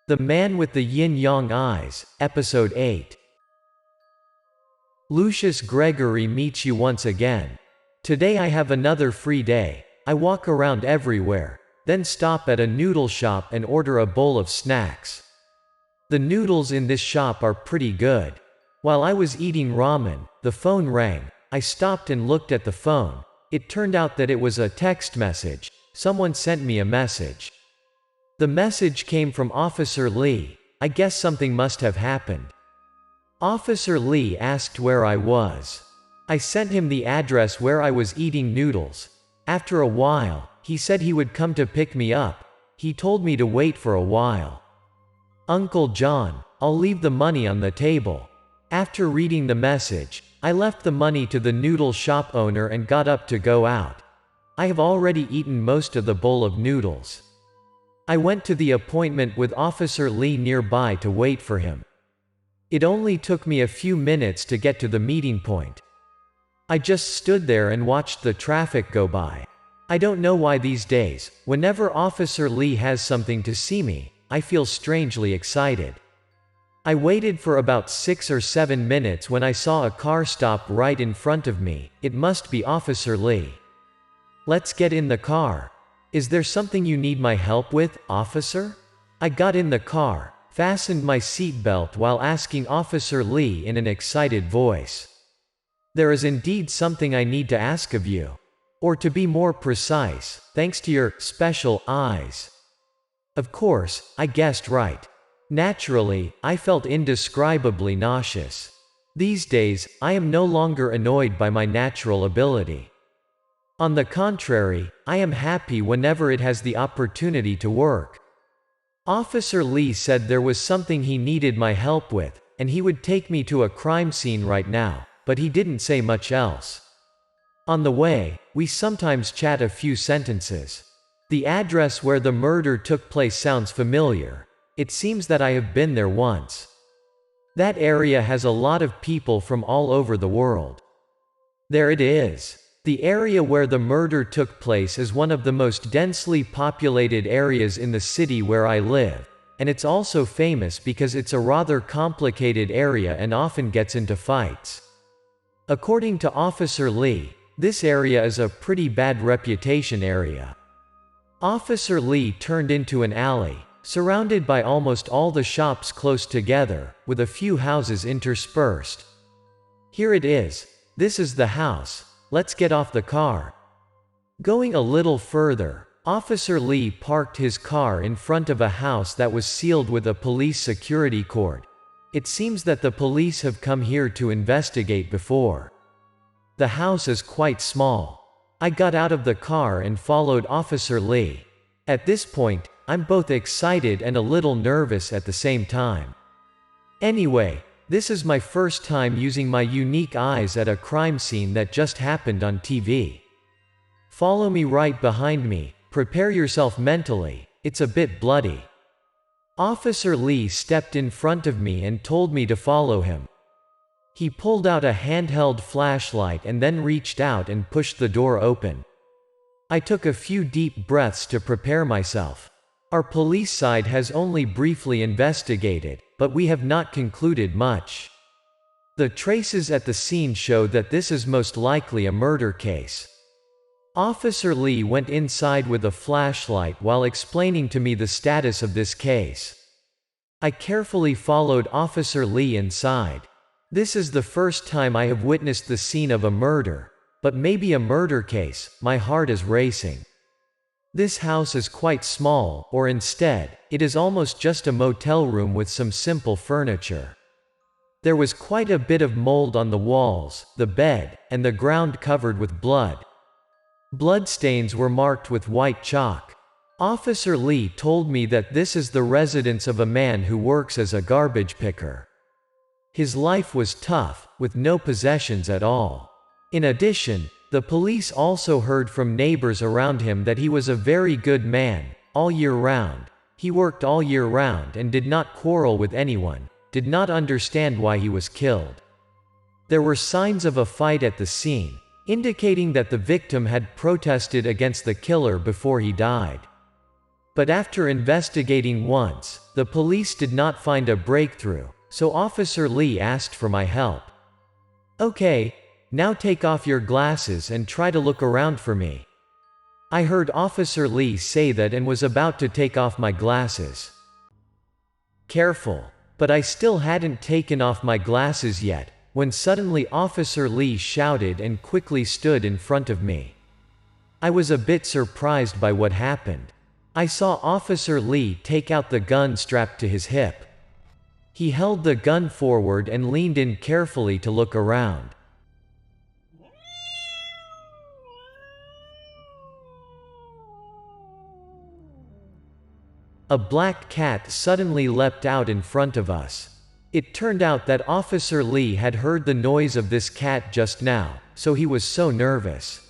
The Man with the Yin-Yang Eyes, Episode 8. Lucius Gregory meets you once again. Today I have another free day. I walk around everywhere, then stop at a noodle shop and order a bowl of snacks. The noodles in this shop are pretty good. While I was eating ramen, the phone rang. I stopped and looked at the phone. It turned out that it was a text message. Someone sent me a message. The message came from Officer Lee. I guess something must have happened. Officer Lee asked where I was. I sent him the address where I was eating noodles. After a while, he said he would come to pick me up. He told me to wait for a while. Uncle John, I'll leave the money on the table. After reading the message, I left the money to the noodle shop owner and got up to go out. I have already eaten most of the bowl of noodles. I went to the appointment with Officer Lee nearby to wait for him. It only took me a few minutes to get to the meeting point. I just stood there and watched the traffic go by. I don't know why these days, whenever Officer Lee has something to see me, I feel strangely excited. I waited for about 6 or 7 minutes when I saw a car stop right in front of me. It must be Officer Lee. Let's get in the car. Is there something you need my help with, officer? I got in the car, fastened my seatbelt while asking Officer Lee in an excited voice. There is indeed something I need to ask of you. Or to be more precise, thanks to your special eyes. Of course, I guessed right. Naturally, I felt indescribably nauseous. These days, I am no longer annoyed by my natural ability. On the contrary, I am happy whenever it has the opportunity to work. Officer Lee said there was something he needed my help with, and he would take me to a crime scene right now, but he didn't say much else. On the way, we sometimes chat a few sentences. The address where the murder took place sounds familiar. It seems that I have been there once. That area has a lot of people from all over the world. There it is. The area where the murder took place is one of the most densely populated areas in the city where I live, and it's also famous because it's a rather complicated area and often gets into fights. According to Officer Lee, this area is a pretty bad reputation area. Officer Lee turned into an alley, surrounded by almost all the shops close together, with a few houses interspersed. Here it is. This is the house. Let's get off the car. Going a little further, Officer Lee parked his car in front of a house that was sealed with a police security cord. It seems that the police have come here to investigate before. The house is quite small. I got out of the car and followed Officer Lee. At this point, I'm both excited and a little nervous at the same time. Anyway, this is my first time using my unique eyes at a crime scene that just happened on TV. Follow me right behind me, prepare yourself mentally, it's a bit bloody. Officer Lee stepped in front of me and told me to follow him. He pulled out a handheld flashlight and then reached out and pushed the door open. I took a few deep breaths to prepare myself. Our police side has only briefly investigated, but we have not concluded much. The traces at the scene show that this is most likely a murder case. Officer Lee went inside with a flashlight while explaining to me the status of this case. I carefully followed Officer Lee inside. This is the first time I have witnessed the scene of a murder, but maybe a murder case. My heart is racing. This house is quite small, or instead, it is almost just a motel room with some simple furniture. There was quite a bit of mold on the walls, the bed, and the ground covered with blood. Bloodstains were marked with white chalk. Officer Lee told me that this is the residence of a man who works as a garbage picker. His life was tough, with no possessions at all. In addition, the police also heard from neighbors around him that he was a very good man, all year round. He worked all year round and did not quarrel with anyone, did not understand why he was killed. There were signs of a fight at the scene, indicating that the victim had protested against the killer before he died. But after investigating once, the police did not find a breakthrough, so Officer Lee asked for my help. "Okay, now take off your glasses and try to look around for me." I heard Officer Lee say that and was about to take off my glasses. Careful. But I still hadn't taken off my glasses yet, when suddenly Officer Lee shouted and quickly stood in front of me. I was a bit surprised by what happened. I saw Officer Lee take out the gun strapped to his hip. He held the gun forward and leaned in carefully to look around. A black cat suddenly leapt out in front of us. It turned out that Officer Lee had heard the noise of this cat just now, so he was so nervous.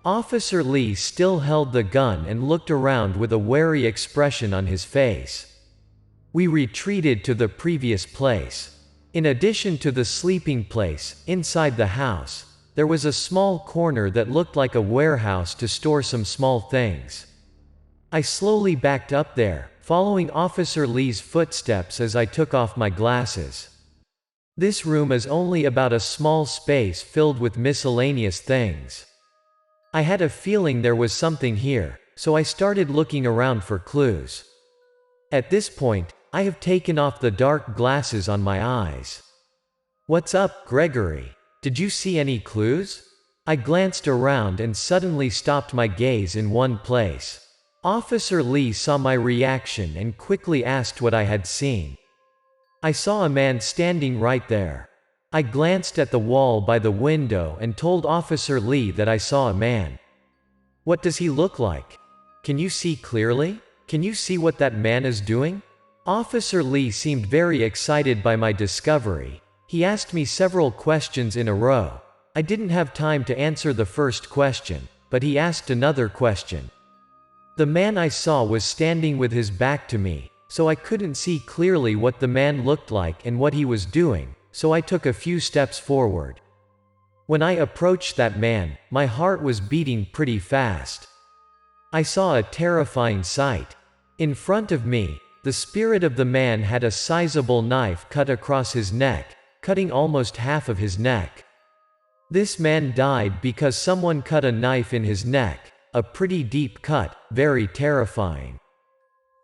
Officer Lee still held the gun and looked around with a wary expression on his face. We retreated to the previous place. In addition to the sleeping place, inside the house, there was a small corner that looked like a warehouse to store some small things. I slowly backed up there, following Officer Lee's footsteps as I took off my glasses. This room is only about a small space filled with miscellaneous things. I had a feeling there was something here, so I started looking around for clues. At this point, I have taken off the dark glasses on my eyes. "What's up, Gregory? Did you see any clues?" I glanced around and suddenly stopped my gaze in one place. Officer Lee saw my reaction and quickly asked what I had seen. I saw a man standing right there. I glanced at the wall by the window and told Officer Lee that I saw a man. "What does he look like? Can you see clearly? Can you see what that man is doing?" Officer Lee seemed very excited by my discovery. He asked me several questions in a row. I didn't have time to answer the first question, but he asked another question. The man I saw was standing with his back to me, so I couldn't see clearly what the man looked like and what he was doing, so I took a few steps forward. When I approached that man, my heart was beating pretty fast. I saw a terrifying sight. In front of me, the spirit of the man had a sizable knife cut across his neck, cutting almost half of his neck. This man died because someone cut a knife in his neck. A pretty deep cut, very terrifying.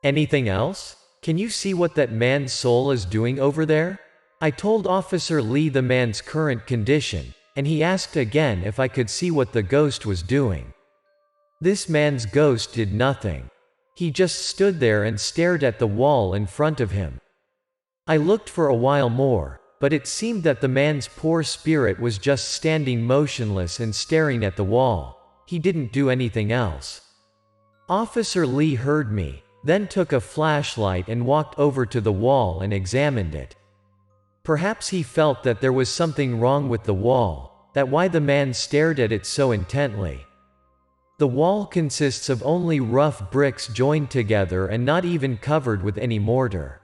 "Anything else? Can you see what that man's soul is doing over there?" I told Officer Lee the man's current condition, and he asked again if I could see what the ghost was doing. This man's ghost did nothing. He just stood there and stared at the wall in front of him. I looked for a while more, but it seemed that the man's poor spirit was just standing motionless and staring at the wall. He didn't do anything else. Officer Lee heard me, then took a flashlight and walked over to the wall and examined it. Perhaps he felt that there was something wrong with the wall, that's why the man stared at it so intently. The wall consists of only rough bricks joined together and not even covered with any mortar.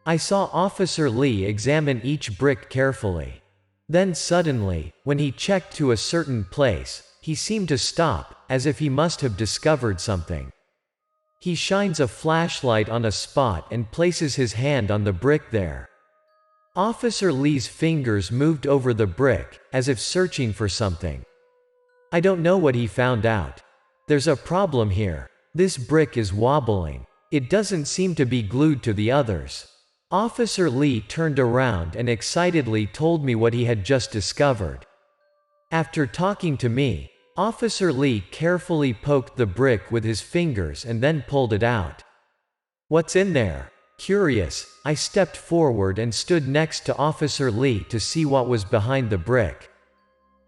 I saw Officer Lee examine each brick carefully. Then suddenly, when he checked to a certain place, he seemed to stop, as if he must have discovered something. He shines a flashlight on a spot and places his hand on the brick there. Officer Lee's fingers moved over the brick, as if searching for something. I don't know what he found out. There's a problem here. This brick is wobbling. It doesn't seem to be glued to the others. Officer Lee turned around and excitedly told me what he had just discovered. After talking to me, Officer Lee carefully poked the brick with his fingers and then pulled it out. "What's in there?" Curious, I stepped forward and stood next to Officer Lee to see what was behind the brick.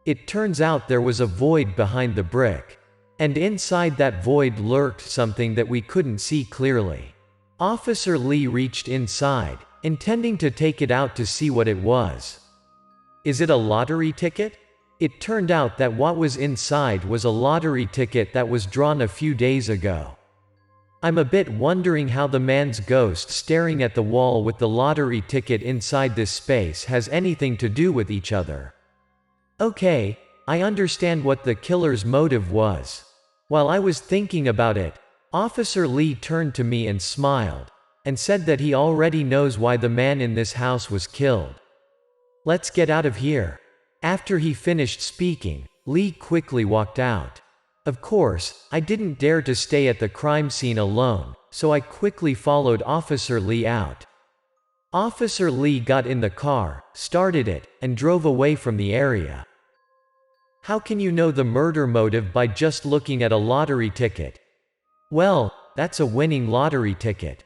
It turns out there was a void behind the brick. And inside that void lurked something that we couldn't see clearly. Officer Lee reached inside, intending to take it out to see what it was. "Is it a lottery ticket?" It turned out that what was inside was a lottery ticket that was drawn a few days ago. I'm a bit wondering how the man's ghost staring at the wall with the lottery ticket inside this space has anything to do with each other. Okay, I understand what the killer's motive was. While I was thinking about it, Officer Lee turned to me and smiled, and said that he already knows why the man in this house was killed. Let's get out of here. After he finished speaking, Lee quickly walked out. Of course, I didn't dare to stay at the crime scene alone, so I quickly followed Officer Lee out. Officer Lee got in the car, started it, and drove away from the area. How can you know the murder motive by just looking at a lottery ticket? Well, that's a winning lottery ticket.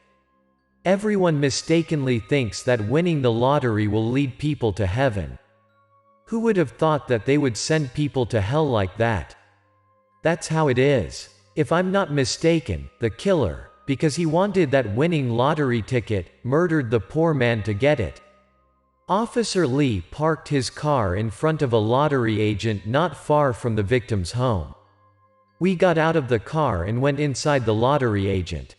Everyone mistakenly thinks that winning the lottery will lead people to heaven. Who would have thought that they would send people to hell like that? That's how it is. If I'm not mistaken, the killer, because he wanted that winning lottery ticket, murdered the poor man to get it. Officer Lee parked his car in front of a lottery agent not far from the victim's home. We got out of the car and went inside the lottery agent.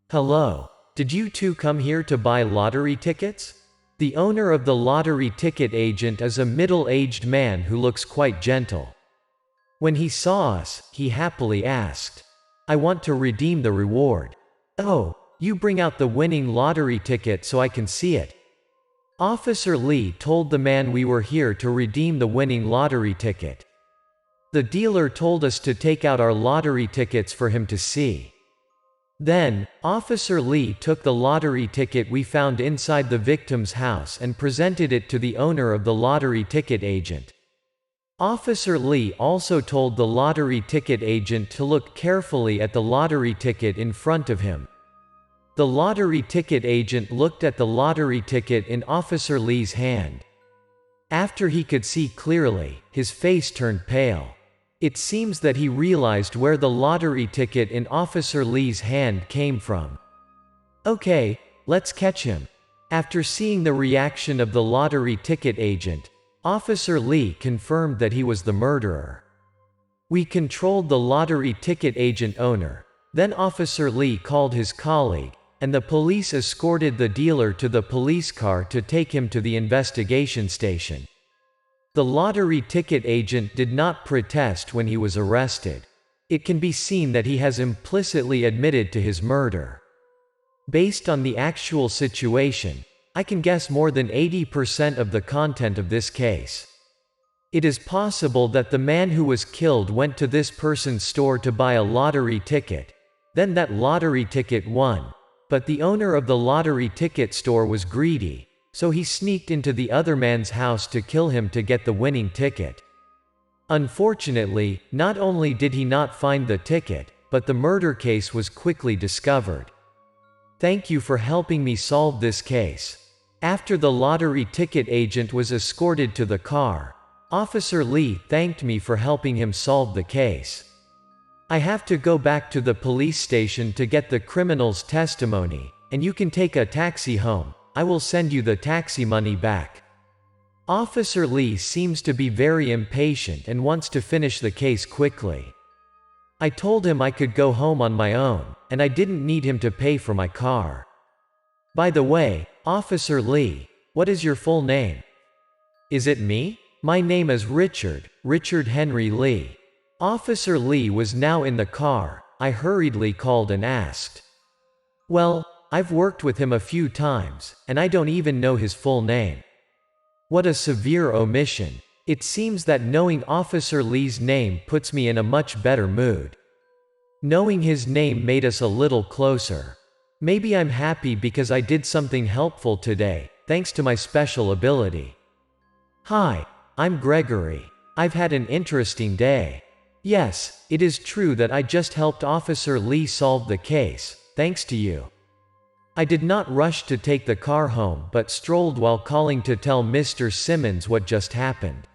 Hello. Did you two come here to buy lottery tickets? The owner of the lottery ticket agent is a middle-aged man who looks quite gentle. When he saw us, he happily asked, "I want to redeem the reward." "Oh, you bring out the winning lottery ticket so I can see it." Officer Lee told the man we were here to redeem the winning lottery ticket. The dealer told us to take out our lottery tickets for him to see. Then, Officer Lee took the lottery ticket we found inside the victim's house and presented it to the owner of the lottery ticket agent. Officer Lee also told the lottery ticket agent to look carefully at the lottery ticket in front of him. The lottery ticket agent looked at the lottery ticket in Officer Lee's hand. After he could see clearly, his face turned pale. It seems that he realized where the lottery ticket in Officer Lee's hand came from. "Okay, let's catch him." After seeing the reaction of the lottery ticket agent, Officer Lee confirmed that he was the murderer. We controlled the lottery ticket agent owner. Then Officer Lee called his colleague, and the police escorted the dealer to the police car to take him to the investigation station. The lottery ticket agent did not protest when he was arrested. It can be seen that he has implicitly admitted to his murder. Based on the actual situation, I can guess more than 80% of the content of this case. It is possible that the man who was killed went to this person's store to buy a lottery ticket, then that lottery ticket won, but the owner of the lottery ticket store was greedy, so he sneaked into the other man's house to kill him to get the winning ticket. Unfortunately, not only did he not find the ticket, but the murder case was quickly discovered. Thank you for helping me solve this case. After the lottery ticket agent was escorted to the car, Officer Lee thanked me for helping him solve the case. I have to go back to the police station to get the criminal's testimony, and you can take a taxi home. I will send you the taxi money back. Officer Lee seems to be very impatient and wants to finish the case quickly. I told him I could go home on my own, and I didn't need him to pay for my car. By the way, Officer Lee, what is your full name? Is it me? My name is Richard Henry Lee. Officer Lee was now in the car. I hurriedly called and asked. Well, I've worked with him a few times, and I don't even know his full name. What a severe omission. It seems that knowing Officer Lee's name puts me in a much better mood. Knowing his name made us a little closer. Maybe I'm happy because I did something helpful today, thanks to my special ability. Hi, I'm Gregory. I've had an interesting day. Yes, it is true that I just helped Officer Lee solve the case, thanks to you. I did not rush to take the car home but strolled while calling to tell Mr. Simmons what just happened.